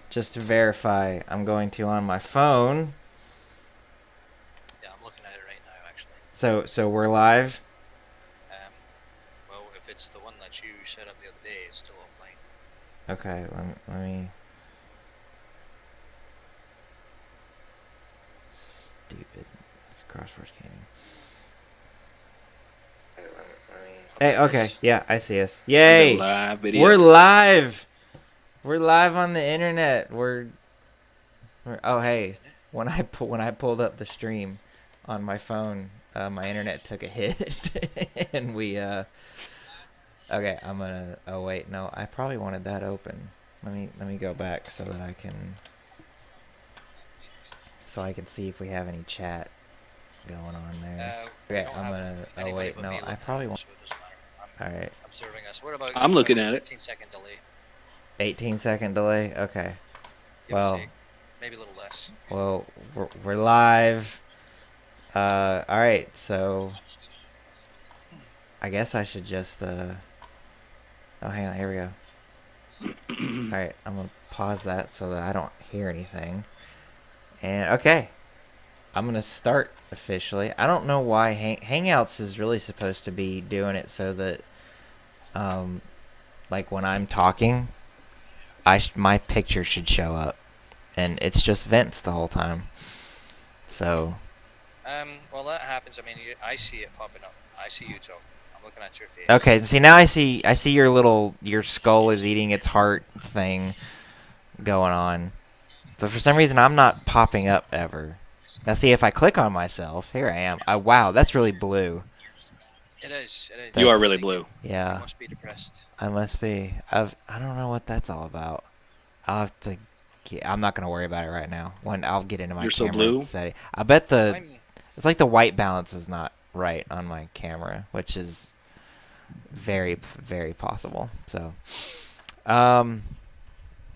just to verify, I'm going to on my phone. Yeah, I'm looking at it right now, actually. So we're live. Um, well, if it's the one that you set up the other day, it's still offline. Okay, let me. Stupid. That's CrossForce Gaming. Hey, okay, Apologies. yeah, I see us. The Yay! live We're video. live. We're live on the internet. Oh, hey, Isn't it? when I pulled up the stream on my phone, my internet took a hit, and Okay, I'm gonna. Oh wait, no, I probably wanted that open. Let me go back so I can see if we have any chat going on there. We Okay, don't I'm have gonna. Oh anybody wait, but no, me I looking at probably it, want. so it doesn't matter. I'm All right, observing us. What about I'm if I looking do at it. 15-second delay? 18-second delay. Okay, Give or well, take. Maybe a little less. well, we're live. All right, so I guess I should just. Oh, hang on, here we go. All right, I'm gonna pause that so that I don't hear anything. And okay, I'm gonna start officially. I don't know why Hangouts is really supposed to be doing it so that, um, like when I'm talking, my picture should show up, and it's just Vince the whole time. So Well, that happens. I mean, I see it popping up. I see you talking. I'm looking at your face. okay, see now I see your skull is eating its heart thing going on, but for some reason I'm not popping up ever. Now see if I click on myself, here I am. Wow, that's really blue. It is. It is. You are I That's really think blue. you yeah. must be depressed. I must be. I don't know what that's all about. I'll have to. I'm not gonna worry about it right now. When I'll get into my You're so camera blue. setting, I bet I'm. it's like the white balance is not right on my camera, which is very possible. So, um,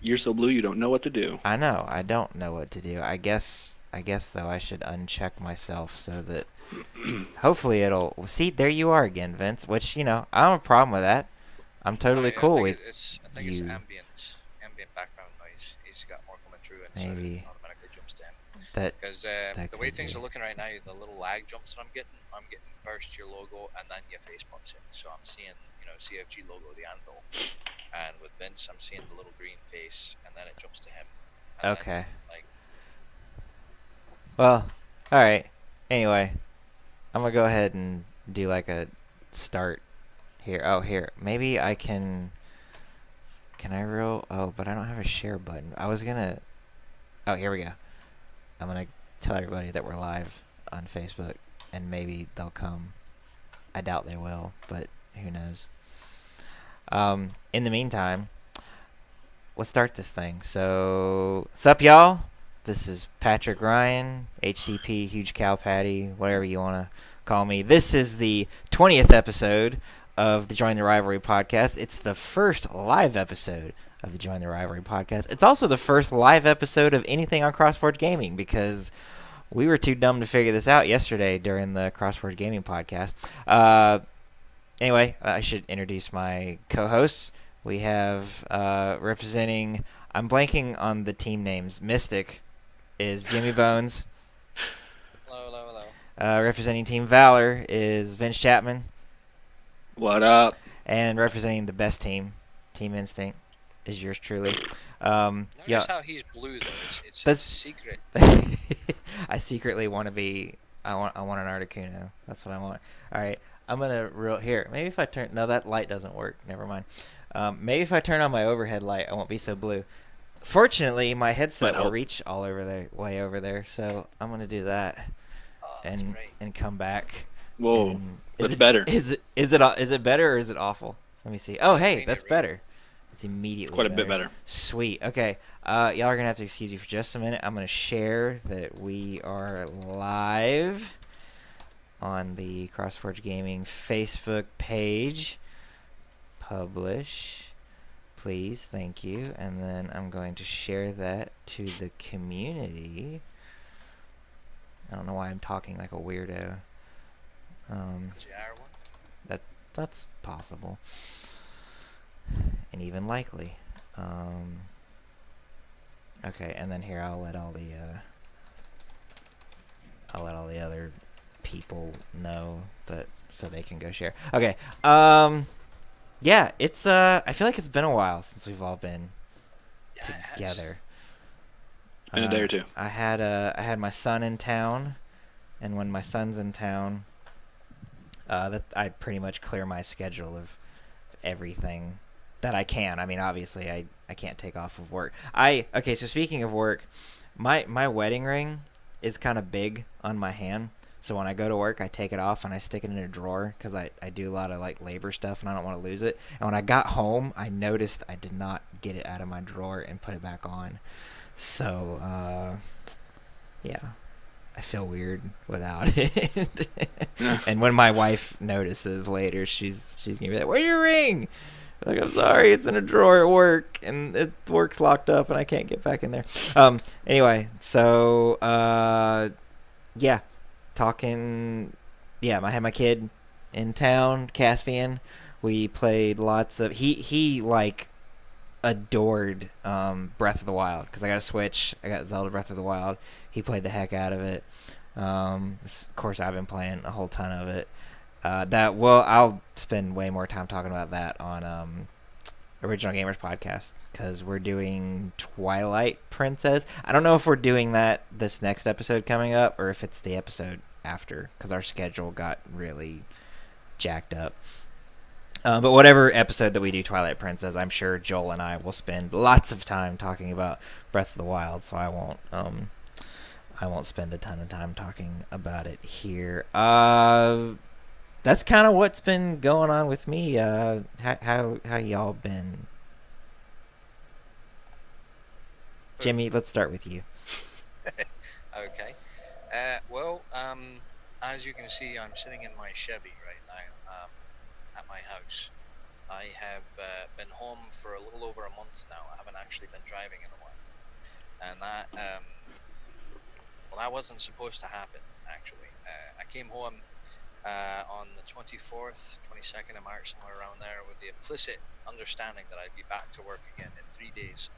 You're so blue you don't know what to do. I know I don't know what to do. I guess though I should uncheck myself so that hopefully it'll see. There you are again, Vince. Which I don't have a problem with that. I'm totally I cool think with I think it's you. ambient background noise. He's got more coming through, and so it Maybe automatically jumps to him. that Because that the way could things be. are looking right now, the little lag jumps that I'm getting first your logo, and then your face pops in. So I'm seeing CFG logo, the anvil, and with Vince, I'm seeing the little green face, and then it jumps to him, and then Okay. like Well, all right. Anyway, I'm gonna go ahead and do like a start here. Oh, here. Maybe I can. Can I real? Oh, but I don't have a share button. I was gonna. Oh, here we go. I'm gonna tell everybody that we're live on Facebook, and maybe they'll come. I doubt they will, but who knows? In the meantime, let's start this thing. So, sup, y'all? This is Patrick Ryan, HCP, Huge Cow Patty, whatever you want to call me. This is the 20th episode of the Join the Rivalry podcast. It's the first live episode of the Join the Rivalry podcast. It's also the first live episode of anything on CrossForge Gaming because we were too dumb to figure this out yesterday during the CrossForge Gaming podcast. Anyway, I should introduce my co-hosts. We have representing. I'm blanking on the team names. Mystic is Jimmy Bones. hello, hello, hello. Representing Team Valor is Vince Chapman, What up? and representing the best team, Team Instinct, is yours truly. Notice Yeah, how he's blue though. It's that's. secret. I secretly want to be. I want an Articuno. That's what I want. All right, I'm gonna real here. Maybe if I turn. No, that light doesn't work. Never mind. Maybe if I turn on my overhead light, I won't be so blue. Fortunately, my Might headset will help. reach all over there, way over there. So I'm gonna do that Oh, that's and great. come back. Whoa, And that's better. is it better or is it awful? Let me see. Oh, I hey, find that's it really. better. It's It's immediately quite a bit better. better. Sweet. Okay. Y'all are gonna have to excuse me for just a minute. I'm gonna share that we are live on the CrossForge Gaming Facebook page. Publish, please. Thank you. And then I'm going to share that to the community. I don't know why I'm talking like a weirdo. Because you are one. That that's possible, and even likely. Okay, and then here I'll let all the other people know that so they can go share. Okay. Yeah, it's I feel like it's been a while since we've all been Yeah, it has. together. It's been a day or two. I had my son in town, and when my son's in town, that I pretty much clear my schedule of everything that I can. I mean, obviously, I can't take off of work. Okay. So speaking of work, my wedding ring is kind of big on my hand. So when I go to work, I take it off and I stick it in a drawer because I do a lot of like labor stuff and I don't want to lose it. And when I got home, I noticed I did not get it out of my drawer and put it back on. So yeah, I feel weird without it. Yeah. And when my wife notices later, she's gonna be like, "Where's your ring?" Like, I'm sorry, it's in a drawer at work, and it work's locked up, and I can't get back in there. Anyway, so yeah, talking. Yeah, I had my kid in town, Caspian. We played lots of. He like adored Breath of the Wild because I got a Switch. I got Zelda Breath of the Wild. He played the heck out of it. Of course, I've been playing a whole ton of it. I'll spend way more time talking about that on Original Gamers podcast because we're doing Twilight Princess. I don't know if we're doing that this next episode coming up or if it's the episode after because our schedule got really jacked up. But whatever episode that we do Twilight Princess, I'm sure Joel and I will spend lots of time talking about Breath of the Wild, so I won't spend a ton of time talking about it here. That's kind of what's been going on with me. How y'all been? Jimmy, let's start with you. Okay. As you can see, I'm sitting in my Chevy right now at my house. I have been home for a little over a month now. I haven't actually been driving in a while, and that wasn't supposed to happen. Actually, I came home on the 24th, 22nd of March, somewhere around there, with the implicit understanding that I'd be back to work again in 3 days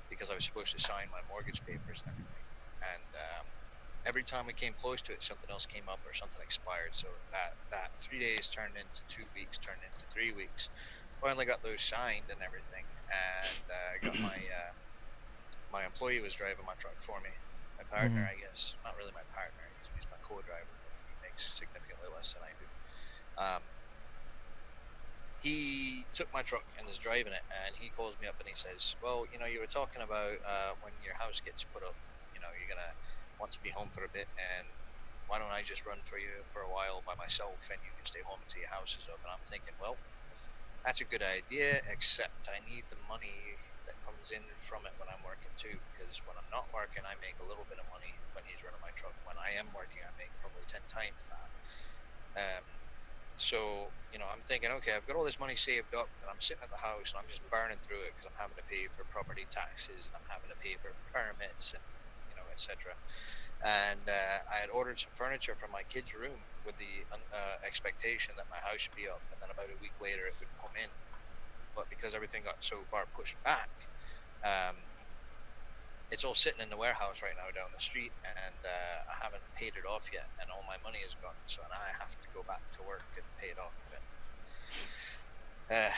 because I was supposed to sign my mortgage papers and everything. And every time we came close to it, something else came up or something expired. So that 3 days turned into 2 weeks, turned into 3 weeks. Finally got those signed and everything, and I got my employee was driving my truck for me. My partner, I guess, not really my partner. He's my co-driver. He makes significantly less than I do. He took my truck and is driving it, and he calls me up and he says, "Well, you were talking about when your house gets put up, you're gonna want to be home for a bit, and why don't I just run for you for a while by myself, and you can stay home until your house is up?" And I'm thinking, well, that's a good idea, except I need the money that comes in from it when I'm working too, because when I'm not working, I make a little bit of money when he's running my truck. When I am working, I make probably 10 times that. So, I'm thinking, okay, I've got all this money saved up, and I'm sitting at the house, and I'm just burning through it because I'm having to pay for property taxes, and I'm having to pay for permits, and etc. And I had ordered some furniture from my kids' room with the expectation that my house should be up, and then about a week later it would come in. But because everything got so far pushed back, it's all sitting in the warehouse right now down the street, and I haven't paid it off yet, and all my money is gone. So now I have to go back to work and pay it off. And,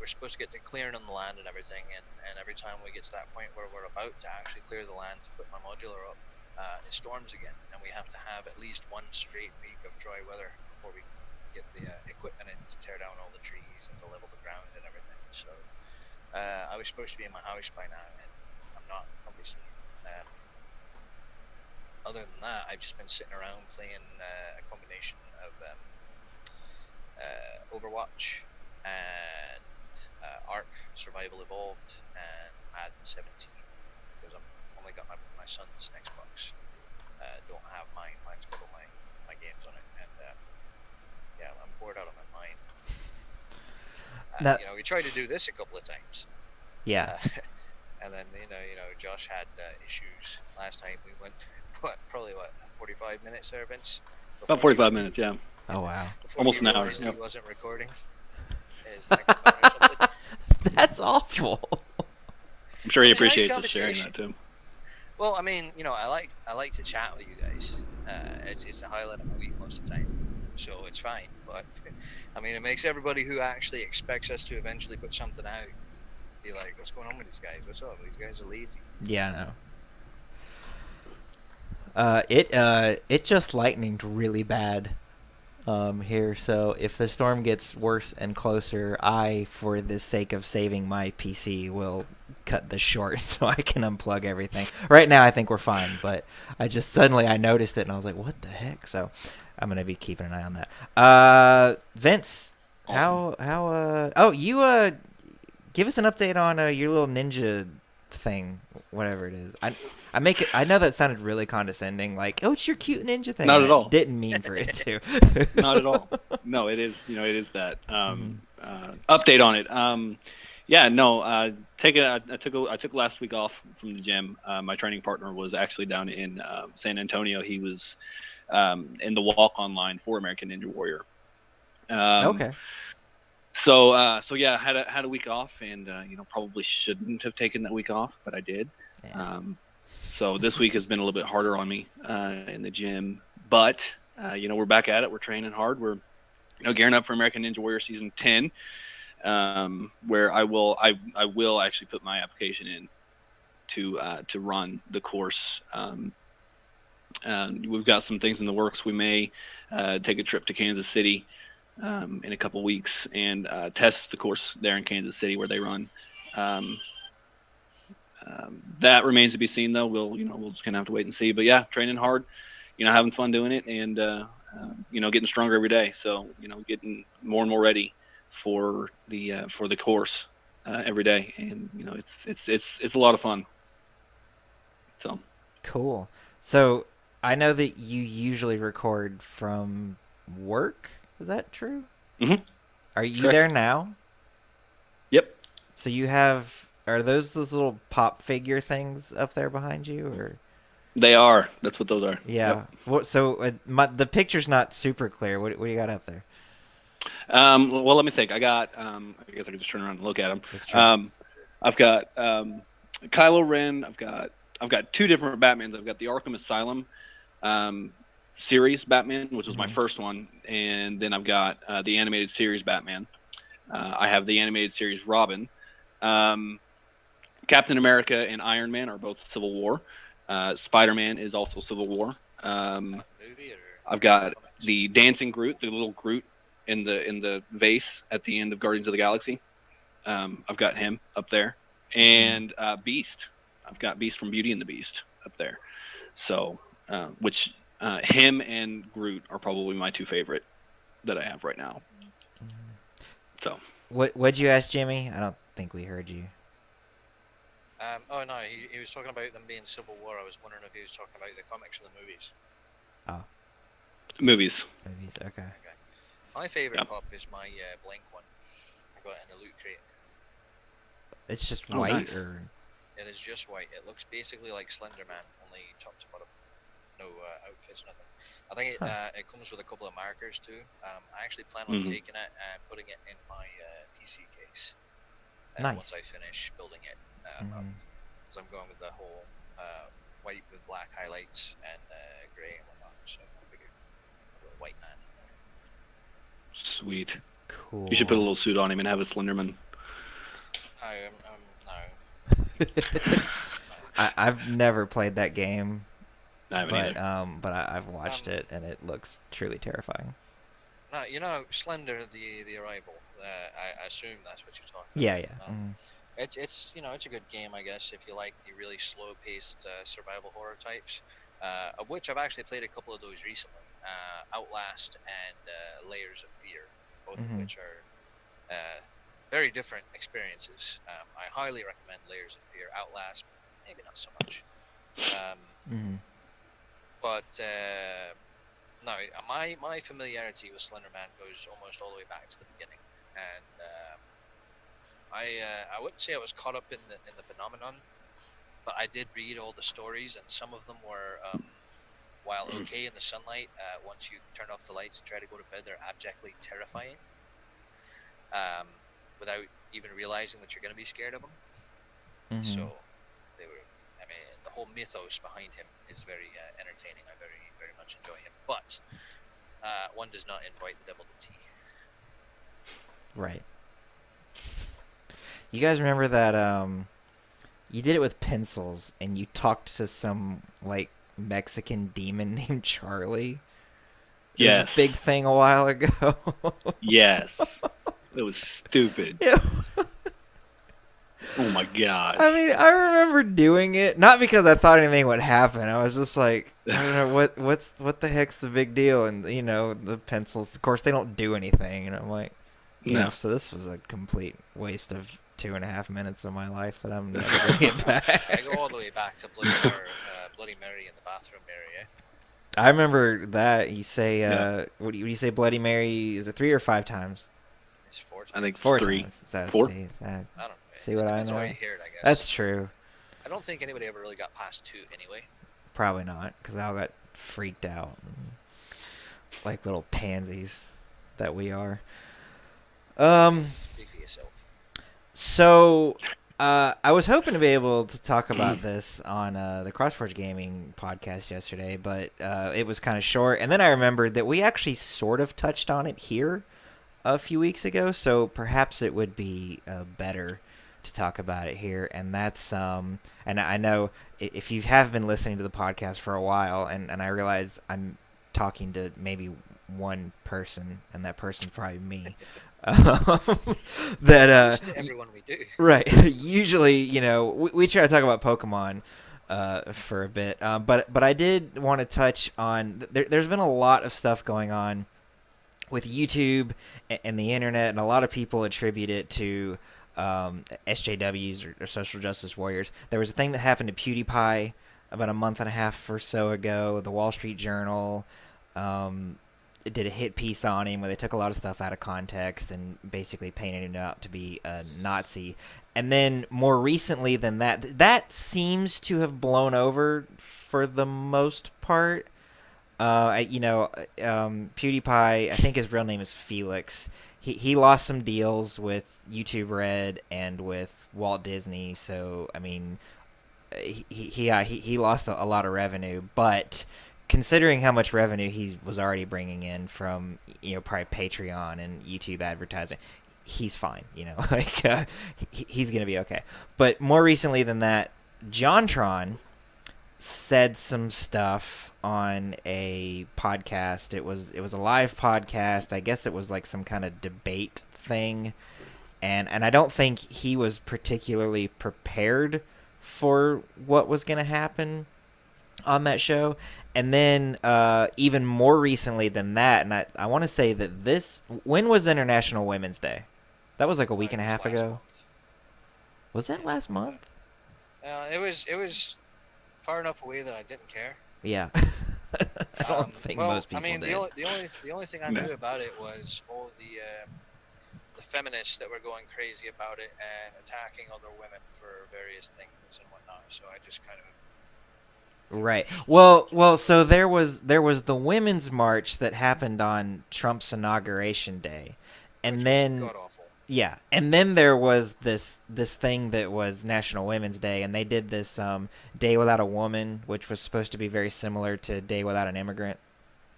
we're supposed to get to clearing on the land and everything, and every time we get to that point where we're about to actually clear the land to put my modular up, it storms again, and we have to have at least one straight week of dry weather before we get the equipment in to tear down all the trees and to level the ground and everything. So I was supposed to be in my house by now, and I'm not, obviously. Other than that, I've just been sitting around playing a combination of Overwatch and Ark Survival Evolved and Madden 17, because I've only got my son's Xbox. Don't have mine. Mine's got all my games on it, and yeah, I'm bored out of my mind. We tried to do this a couple of times. Yeah. And then Josh had issues last time. We went probably 45 minutes there, Vince. About 45 minutes, yeah. Oh wow. Almost an hour. He wasn't recording his microphone or something. That's awful. I'm sure It he was a nice appreciates us sharing conversation. that too. Well, I mean, I like to chat with you guys. It's the highlight of my week most of the time, so it's fine. But I mean, it makes everybody who actually expects us to eventually put something out be like, "What's going on with these guys? What's up? These guys are lazy." Yeah, I know. It just lightninged really bad here. So if the storm gets worse and closer, I, for the sake of saving my PC, will cut this short so I can unplug everything. Right now, I think we're fine, but I noticed it and I was like, "What the heck?" So I'm gonna be keeping an eye on that. Vince, Awesome. you give us an update on your little ninja thing, whatever it is. I make it. I know that sounded really condescending, like, "Oh, it's your cute ninja thing," Not and at I all. didn't mean for it to. Not at all. No, it is. It is that. Mhm. Update on it. Yeah, no. I took last week off from the gym. My training partner was actually down in San Antonio. He was in the walk online for American Ninja Warrior. Um, Okay. so yeah, had a week off, and probably shouldn't have taken that week off, but I did. Yeah. Um, so this week has been a little bit harder on me in the gym, but we're back at it. We're training hard. We're gearing up for American Ninja Warrior season 10, where I will actually put my application in to run the course. We've got some things in the works. We may take a trip to Kansas City in a couple weeks and test the course there in Kansas City where they run. Um, that remains to be seen, though. We'll just kind of have to wait and see. But yeah, training hard, having fun doing it, and getting stronger every day. So getting more and more ready for the course every day, and it's a lot of fun. So. Cool. So I know that you usually record from work. Is that true? Hmm. Are you there Correct. now? Yep. So you have are those little pop figure things up there behind you, or They are. That's what those are. Yep. yeah? What? So the picture's not super clear. What do you got up there? Well, let me think. I got. I guess I could just turn around and look at them. That's true. Um, I've got Kylo Ren. I've got two different Batmans. I've got the Arkham Asylum um, series Batman, which was my Hmm. first one, and then I've got the animated series Batman. I have the animated series Robin. Um, Captain America and Iron Man are both Civil War. Spider Man is also Civil War. Um, Movie or I've got comics? the dancing Groot, the little Groot in the vase at the end of Guardians of the Galaxy. I've got him up there, Hmm. and Beast. I've got Beast from Beauty and the Beast up there. So, which him and Groot are probably my two favorite that I have right now. So, What'd you ask Jimmy? I don't think we heard you. Oh no, he was talking about them being Civil War. I was wondering if he was talking about the comics or the movies. Oh, movies. movies. Okay. Okay. My favorite Yeah. pop is my Blink one. I got it in a loot crate. It's just Oh, white, nice. or It is just white. It looks basically like Slender Man, only top to bottom. No outfits, nothing. I think huh? it comes with a couple of markers too. I actually plan on Hmm. taking it and putting it in my PC case once Nice. I finish building it. Hmm. Because I'm going with the whole white with black highlights and grey and whatnot. So I figured a little white man. Sweet. You should put a Cool. little suit on him and have a Slenderman. No, no. I've never played that game, I haven't either. but I've watched Um, it and it looks truly terrifying. no, Slender, the Arrival. I assume that's what you're talking Yeah, about. yeah. Hmm. It's a good game, I guess, if you like the really slow-paced survival horror types. Of which I've actually played a couple of those recently. Outlast and Layers of Fear, both of Hmm. which are very different experiences. I highly recommend Layers of Fear. Outlast, maybe not so much. Um, Hmm. but no, my familiarity with Slender Man goes almost all the way back to the beginning, and I wouldn't say I was caught up in the phenomenon, but I did read all the stories, and some of them were, while okay in the sunlight, once you turn off the lights and try to go to bed, they're abjectly terrifying. Um, without even realizing that you're going to be scared of them. Mm-hmm. So they were. I mean, the whole mythos behind him is very entertaining. I very much enjoy him, but one does not invite the devil to tea. Right. You guys remember that? You did it with pencils, and you talked to some like Mexican demon named Charlie. It was a big Yes. thing a while ago. Yes. It was stupid. Yeah. Oh my I gosh. mean, I remember doing it not because I thought anything would happen. I was just like, I don't know what the heck's the big deal, and the pencils. Of course, they don't do anything, and I'm like, yeah. No. So this was a complete waste of 2.5 minutes of my life that I'm never gonna get back. I go all the way back to Bloody Mary in the bathroom area. I remember that you say, Yeah. what do you say, Bloody Mary? Is it 3 or 5 times? It's four I think times. it's Four 3. times. Is that, 4? I don't know. see It what I depends on how know? you hear it, I guess. That's true. I don't think anybody ever really got past 2 anyway. Probably not, because I all got freaked out, like little pansies that we are. Speak for yourself. So, I was hoping to be able to talk about this on the CrossForge Gaming podcast yesterday, but it was kind of short. And then I remembered that we actually sort of touched on it here a few weeks ago, so perhaps it would be better to talk about it here. And that's and I know if you have been listening to the podcast for a while, and I realize I'm talking to maybe one person, and that person's probably me. That Listen to everyone we do. right. Usually, we try to talk about Pokemon for a bit, but I did want to touch on. There's been a lot of stuff going on with YouTube and the internet, and a lot of people attribute it to SJWs or social justice warriors. There was a thing that happened to PewDiePie about a month and a half or so ago. The Wall Street Journal did a hit piece on him where they took a lot of stuff out of context and basically painted him out to be a Nazi. And then more recently than that seems to have blown over for the most part. PewDiePie, I think his real name is Felix. He lost some deals with YouTube Red and with Walt Disney, so I mean, he lost a lot of revenue. But considering how much revenue he was already bringing in from probably Patreon and YouTube advertising, he's fine. He's gonna be okay. But more recently than that, JonTron said some stuff on a podcast. It was a live podcast. I guess it was like some kind of debate thing, and I don't think he was particularly prepared for what was going to happen on that show. And then even more recently than that, and I want to say that when was International Women's Day? That was like a week and a half ago. Month. Was that last month? It was far enough away that I didn't care. Yeah. I don't think most people did. The only thing I knew about it was all the feminists that were going crazy about it and attacking other women for various things and whatnot. So I just kind of right. Well. So there was the women's march that happened on Trump's inauguration day, and then god awful. yeah, and then there was this thing that was National Women's Day, and they did this Day Without a Woman, which was supposed to be very similar to Day Without an Immigrant.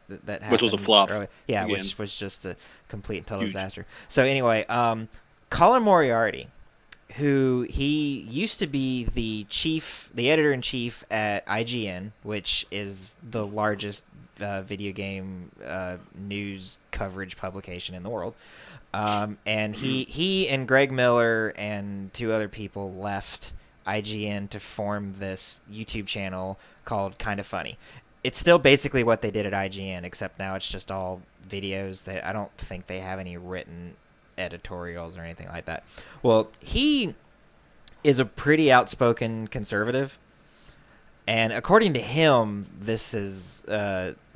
That happened Which was a flop. early. Yeah, again. which was just a complete and total Huge. disaster. So anyway, Colin Moriarty, who he used to be the editor-in-chief at IGN, which is the largest video game news coverage publication in the world. And he and Greg Miller and 2 other people left IGN to form this YouTube channel called Kinda Funny. It's still basically what they did at IGN, except now it's just all videos that I don't think they have any written editorials or anything like that. Well, he is a pretty outspoken conservative, and according to him, this is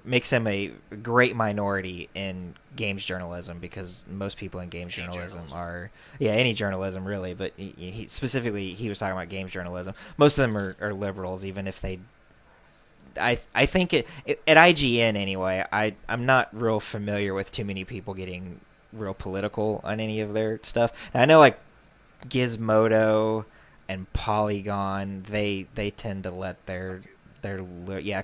makes him a great minority in games journalism, because most people in games journalism are any journalism really, but he specifically he was talking about games journalism. Most of them are liberals, even if they. I think at IGN anyway. I'm not real familiar with too many people getting real political on any of their stuff. And I know like Gizmodo and Polygon, they tend to let Okay. their yeah